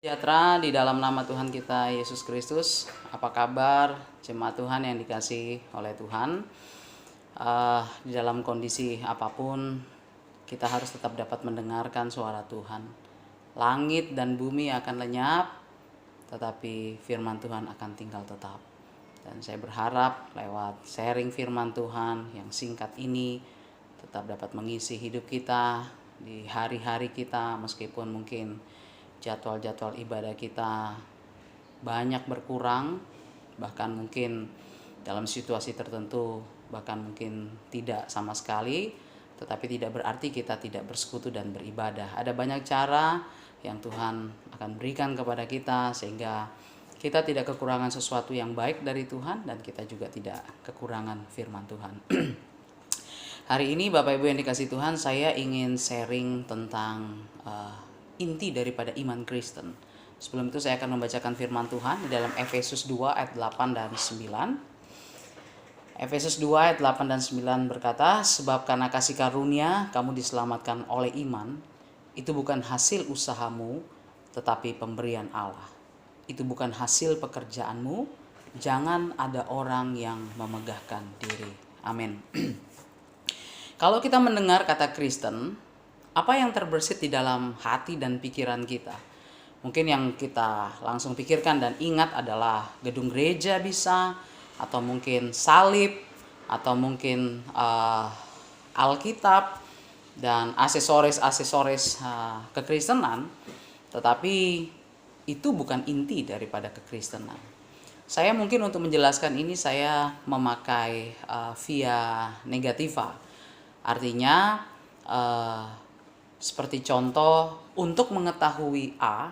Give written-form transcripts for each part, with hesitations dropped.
Sejahtera di dalam nama Tuhan kita Yesus Kristus. Apa kabar jemaat Tuhan yang dikasihi oleh Tuhan? Di dalam kondisi apapun kita harus tetap dapat mendengarkan suara Tuhan. Langit dan bumi akan lenyap, tetapi firman Tuhan akan tinggal tetap. Dan saya berharap lewat sharing firman Tuhan yang singkat ini tetap dapat mengisi hidup kita di hari-hari kita, meskipun mungkin jadwal-jadwal ibadah kita banyak berkurang, bahkan mungkin dalam situasi tertentu bahkan mungkin tidak sama sekali, tetapi tidak berarti kita tidak bersekutu dan beribadah. Ada banyak cara yang Tuhan akan berikan kepada kita sehingga kita tidak kekurangan sesuatu yang baik dari Tuhan, dan kita juga tidak kekurangan firman Tuhan. Hari ini Bapak Ibu yang dikasihi Tuhan, saya ingin sharing tentang inti daripada iman Kristen. Sebelum itu saya akan membacakan firman Tuhan di dalam Efesus 2 ayat 8 dan 9. Efesus 2 ayat 8 dan 9 berkata, "Sebab karena kasih karunia kamu diselamatkan oleh iman, itu bukan hasil usahamu, tetapi pemberian Allah. Itu bukan hasil pekerjaanmu, jangan ada orang yang memegahkan diri." Amin. Kalau kita mendengar kata Kristen, apa yang terbersit di dalam hati dan pikiran kita? Mungkin yang kita langsung pikirkan dan ingat adalah gedung gereja bisa, atau mungkin salib, atau mungkin Alkitab dan aksesoris-aksesoris kekristenan. Tetapi itu bukan inti daripada kekristenan. Saya mungkin untuk menjelaskan ini saya memakai via negativa. Artinya seperti contoh, untuk mengetahui A,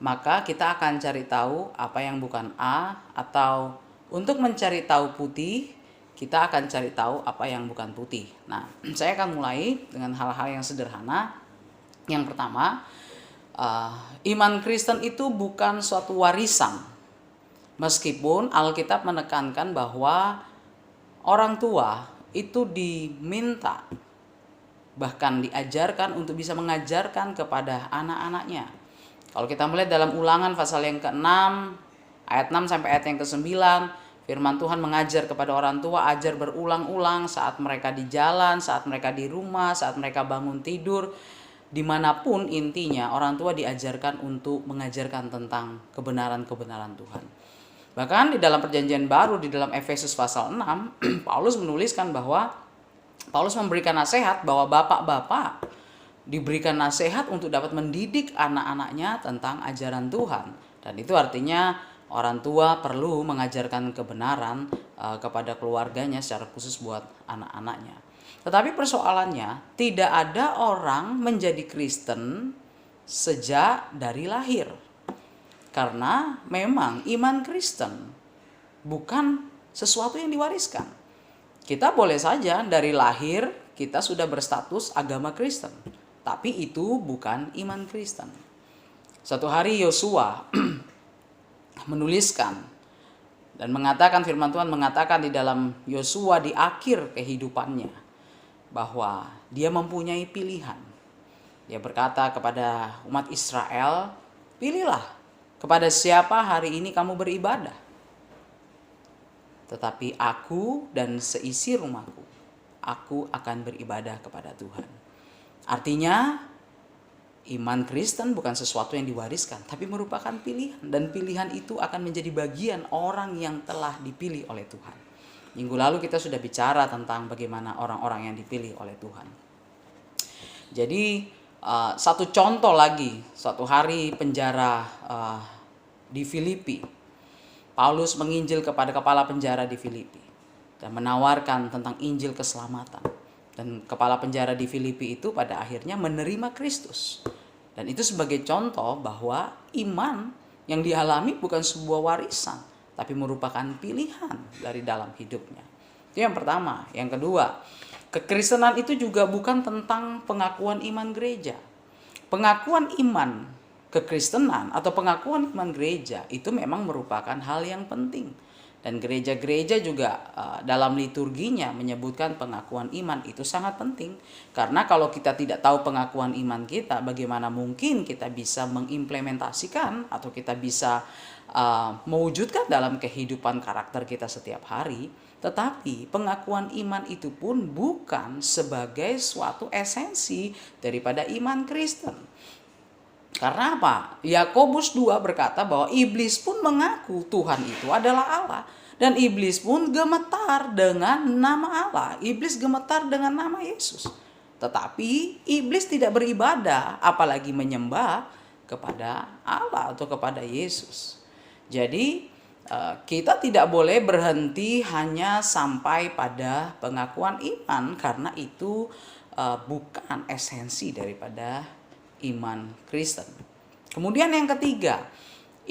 maka kita akan cari tahu apa yang bukan A, atau untuk mencari tahu putih, kita akan cari tahu apa yang bukan putih. Nah, saya akan mulai dengan hal-hal yang sederhana. Yang pertama, iman Kristen itu bukan suatu warisan. Meskipun Alkitab menekankan bahwa orang tua itu diminta, bahkan diajarkan untuk bisa mengajarkan kepada anak-anaknya. Kalau kita melihat dalam Ulangan pasal yang ke-6, ayat 6 sampai ayat yang ke-9, firman Tuhan mengajar kepada orang tua, ajar berulang-ulang saat mereka di jalan, saat mereka di rumah, saat mereka bangun tidur, dimanapun intinya orang tua diajarkan untuk mengajarkan tentang kebenaran-kebenaran Tuhan. Bahkan di dalam perjanjian baru, di dalam Efesus pasal 6, Paulus menuliskan bahwa Paulus memberikan nasihat bahwa bapak-bapak diberikan nasihat untuk dapat mendidik anak-anaknya tentang ajaran Tuhan. Dan itu artinya orang tua perlu mengajarkan kebenaran kepada keluarganya, secara khusus buat anak-anaknya. Tetapi persoalannya, tidak ada orang menjadi Kristen sejak dari lahir. Karena memang iman Kristen bukan sesuatu yang diwariskan. Kita boleh saja dari lahir kita sudah berstatus agama Kristen, tapi itu bukan iman Kristen. Suatu hari Yosua menuliskan dan mengatakan, firman Tuhan mengatakan di dalam Yosua di akhir kehidupannya bahwa dia mempunyai pilihan. Dia berkata kepada umat Israel, "Pilihlah kepada siapa hari ini kamu beribadah. Tetapi aku dan seisi rumahku, aku akan beribadah kepada Tuhan." Artinya, iman Kristen bukan sesuatu yang diwariskan, tapi merupakan pilihan. Dan pilihan itu akan menjadi bagian orang yang telah dipilih oleh Tuhan. Minggu lalu kita sudah bicara tentang bagaimana orang-orang yang dipilih oleh Tuhan. Jadi, satu contoh lagi, suatu hari penjara di Filipi, Paulus menginjil kepada kepala penjara di Filipi dan menawarkan tentang Injil keselamatan. Dan kepala penjara di Filipi itu pada akhirnya menerima Kristus. Dan itu sebagai contoh bahwa iman yang dialami bukan sebuah warisan, tapi merupakan pilihan dari dalam hidupnya. Itu yang pertama. Yang kedua, kekristenan itu juga bukan tentang pengakuan iman gereja. Pengakuan iman kekristenan atau pengakuan iman gereja itu memang merupakan hal yang penting. Dan gereja-gereja juga dalam liturginya menyebutkan pengakuan iman itu sangat penting. Karena kalau kita tidak tahu pengakuan iman kita, bagaimana mungkin kita bisa mengimplementasikan atau kita bisa mewujudkan dalam kehidupan karakter kita setiap hari. Tetapi pengakuan iman itu pun bukan sebagai suatu esensi daripada iman Kristen. Karena apa? Yakobus 2 berkata bahwa iblis pun mengaku Tuhan itu adalah Allah. Dan iblis pun gemetar dengan nama Allah. Iblis gemetar dengan nama Yesus. Tetapi iblis tidak beribadah, apalagi menyembah kepada Allah atau kepada Yesus. Jadi kita tidak boleh berhenti hanya sampai pada pengakuan iman, karena itu bukan esensi daripada iman Kristen. Kemudian yang ketiga,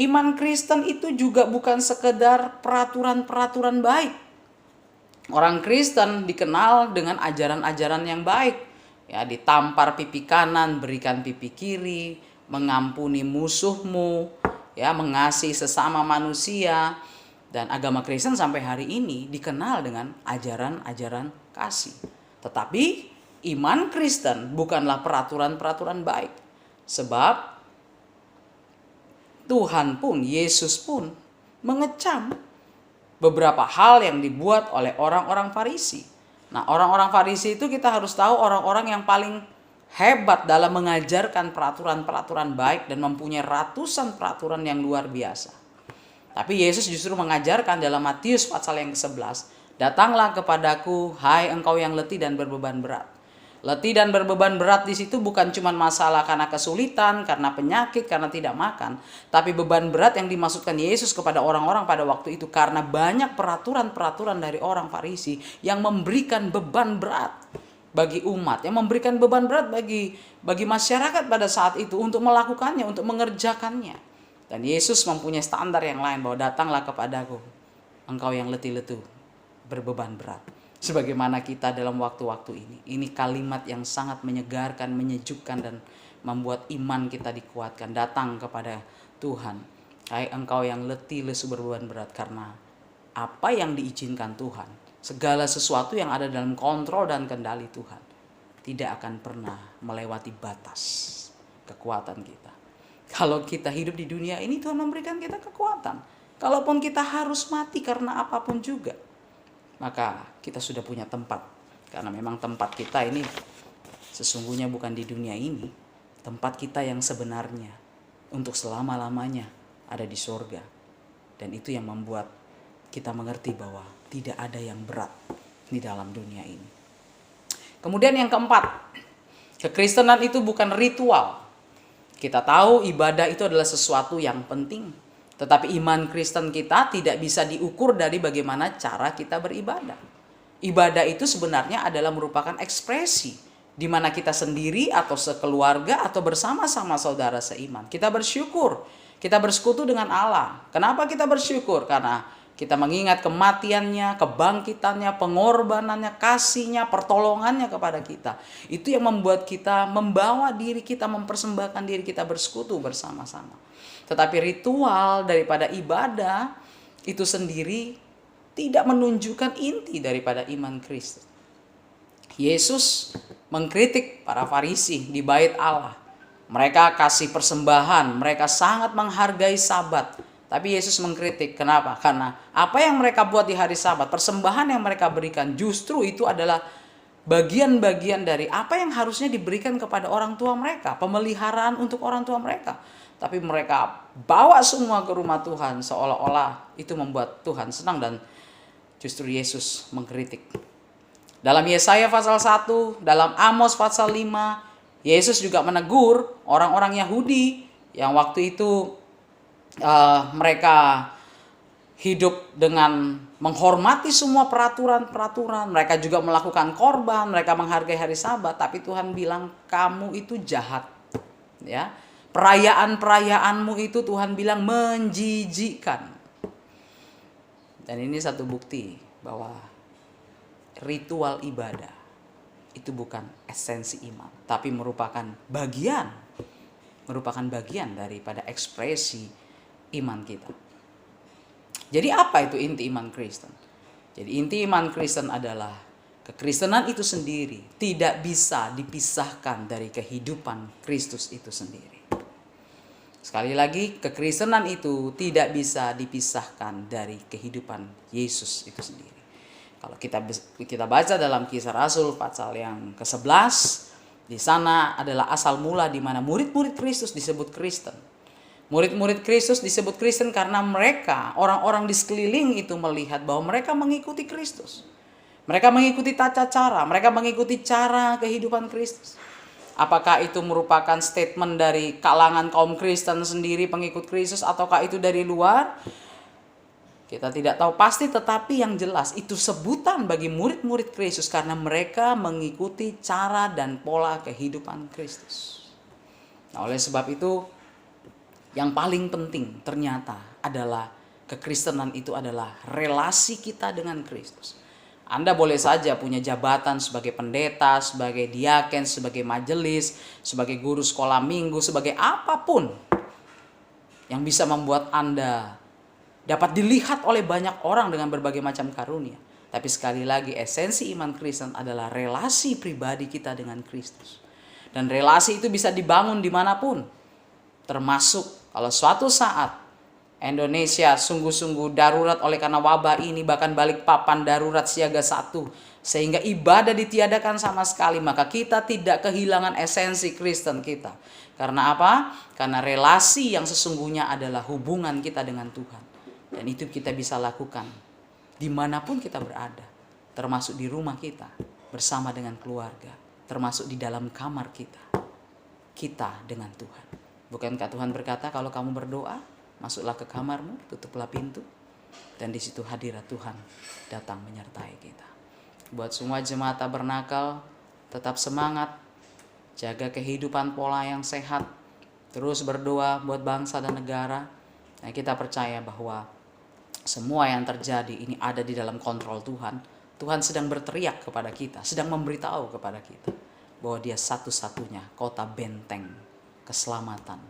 iman Kristen itu juga bukan sekedar peraturan-peraturan baik. Orang Kristen dikenal dengan ajaran-ajaran yang baik. Ya, ditampar pipi kanan, berikan pipi kiri, mengampuni musuhmu, ya, mengasihi sesama manusia. Dan agama Kristen sampai hari ini dikenal dengan ajaran-ajaran kasih. Tetapi iman Kristen bukanlah peraturan-peraturan baik. Sebab Tuhan pun, Yesus pun mengecam beberapa hal yang dibuat oleh orang-orang Farisi. Nah, orang-orang Farisi itu kita harus tahu orang-orang yang paling hebat dalam mengajarkan peraturan-peraturan baik dan mempunyai ratusan peraturan yang luar biasa. Tapi Yesus justru mengajarkan dalam Matius pasal yang ke-11, "Datanglah kepadaku, hai engkau yang letih dan berbeban berat." Letih dan berbeban berat di situ bukan cuma masalah karena kesulitan, karena penyakit, karena tidak makan. Tapi beban berat yang dimaksudkan Yesus kepada orang-orang pada waktu itu karena banyak peraturan-peraturan dari orang Farisi yang memberikan beban berat bagi umat, yang memberikan beban berat bagi masyarakat pada saat itu untuk melakukannya, untuk mengerjakannya. Dan Yesus mempunyai standar yang lain bahwa datanglah kepadaku, engkau yang letih letu, berbeban berat. Sebagaimana kita dalam waktu-waktu ini. Ini kalimat yang sangat menyegarkan, menyejukkan, dan membuat iman kita dikuatkan. Datang kepada Tuhan. Hai engkau yang letih lesu berbeban berat, karena apa yang diizinkan Tuhan, segala sesuatu yang ada dalam kontrol dan kendali Tuhan, tidak akan pernah melewati batas kekuatan kita. Kalau kita hidup di dunia ini, Tuhan memberikan kita kekuatan. Kalaupun kita harus mati karena apapun juga, maka kita sudah punya tempat. Karena memang tempat kita ini sesungguhnya bukan di dunia ini. Tempat kita yang sebenarnya untuk selama-lamanya ada di sorga. Dan itu yang membuat kita mengerti bahwa tidak ada yang berat di dalam dunia ini. Kemudian yang keempat, kekristenan itu bukan ritual. Kita tahu ibadah itu adalah sesuatu yang penting. Tetapi iman Kristen kita tidak bisa diukur dari bagaimana cara kita beribadah. Ibadah itu sebenarnya adalah merupakan ekspresi di mana kita sendiri atau sekeluarga atau bersama-sama saudara seiman. Kita bersyukur, kita bersekutu dengan Allah. Kenapa kita bersyukur? Karena kita mengingat kematiannya, kebangkitannya, pengorbanannya, kasihnya, pertolongannya kepada kita. Itu yang membuat kita membawa diri kita, mempersembahkan diri kita bersekutu bersama-sama. Tetapi ritual daripada ibadah itu sendiri tidak menunjukkan inti daripada iman Kristus. Yesus mengkritik para Farisi di bait Allah. Mereka kasih persembahan, mereka sangat menghargai Sabat. Tapi Yesus mengkritik, kenapa? Karena apa yang mereka buat di hari Sabat, persembahan yang mereka berikan, justru itu adalah bagian-bagian dari apa yang harusnya diberikan kepada orang tua mereka, pemeliharaan untuk orang tua mereka. Tapi mereka bawa semua ke rumah Tuhan, seolah-olah itu membuat Tuhan senang, dan justru Yesus mengkritik. Dalam Yesaya pasal 1, dalam Amos pasal 5, Yesus juga menegur orang-orang Yahudi yang waktu itu mereka hidup dengan menghormati semua peraturan-peraturan. Mereka juga melakukan korban, mereka menghargai hari Sabat. Tapi Tuhan bilang, kamu itu jahat. Ya, perayaan-perayaanmu itu Tuhan bilang menjijikkan. Dan ini satu bukti bahwa ritual ibadah itu bukan esensi iman, tapi merupakan bagian daripada ekspresi iman kita. Jadi apa itu inti iman Kristen? Jadi inti iman Kristen adalah kekristenan itu sendiri tidak bisa dipisahkan dari kehidupan Kristus itu sendiri. Sekali lagi, kekristenan itu tidak bisa dipisahkan dari kehidupan Yesus itu sendiri. Kalau kita baca dalam Kisah Rasul pasal yang ke-11, di sana adalah asal mula di mana murid-murid Kristus disebut Kristen. Murid-murid Kristus disebut Kristen karena mereka, orang-orang di sekeliling itu melihat bahwa mereka mengikuti Kristus. Mereka mengikuti tata cara, mereka mengikuti cara kehidupan Kristus. Apakah itu merupakan statement dari kalangan kaum Kristen sendiri, pengikut Kristus, ataukah itu dari luar? Kita tidak tahu pasti, tetapi yang jelas itu sebutan bagi murid-murid Kristus karena mereka mengikuti cara dan pola kehidupan Kristus. Nah, oleh sebab itu, yang paling penting ternyata adalah kekristenan itu adalah relasi kita dengan Kristus. Anda boleh saja punya jabatan sebagai pendeta, sebagai diaken, sebagai majelis, sebagai guru sekolah minggu, sebagai apapun yang bisa membuat Anda dapat dilihat oleh banyak orang dengan berbagai macam karunia. Tapi sekali lagi, esensi iman Kristen adalah relasi pribadi kita dengan Kristus. Dan relasi itu bisa dibangun dimanapun. Termasuk kalau suatu saat Indonesia sungguh-sungguh darurat oleh karena wabah ini, bahkan Balikpapan darurat siaga 1, sehingga ibadah ditiadakan sama sekali, maka kita tidak kehilangan esensi Kristen kita. Karena apa? Karena relasi yang sesungguhnya adalah hubungan kita dengan Tuhan. Dan itu kita bisa lakukan dimanapun kita berada, termasuk di rumah kita, bersama dengan keluarga, termasuk di dalam kamar kita dengan Tuhan. Bukankah Tuhan berkata, kalau kamu berdoa, masuklah ke kamarmu, tutuplah pintu, dan di situ hadirat Tuhan datang menyertai kita. Buat semua jemaat Tabernakel, tetap semangat, jaga kehidupan pola yang sehat, terus berdoa buat bangsa dan negara. Nah, kita percaya bahwa semua yang terjadi ini ada di dalam kontrol Tuhan. Tuhan sedang berteriak kepada kita, sedang memberitahu kepada kita bahwa Dia satu-satunya kota benteng keselamatan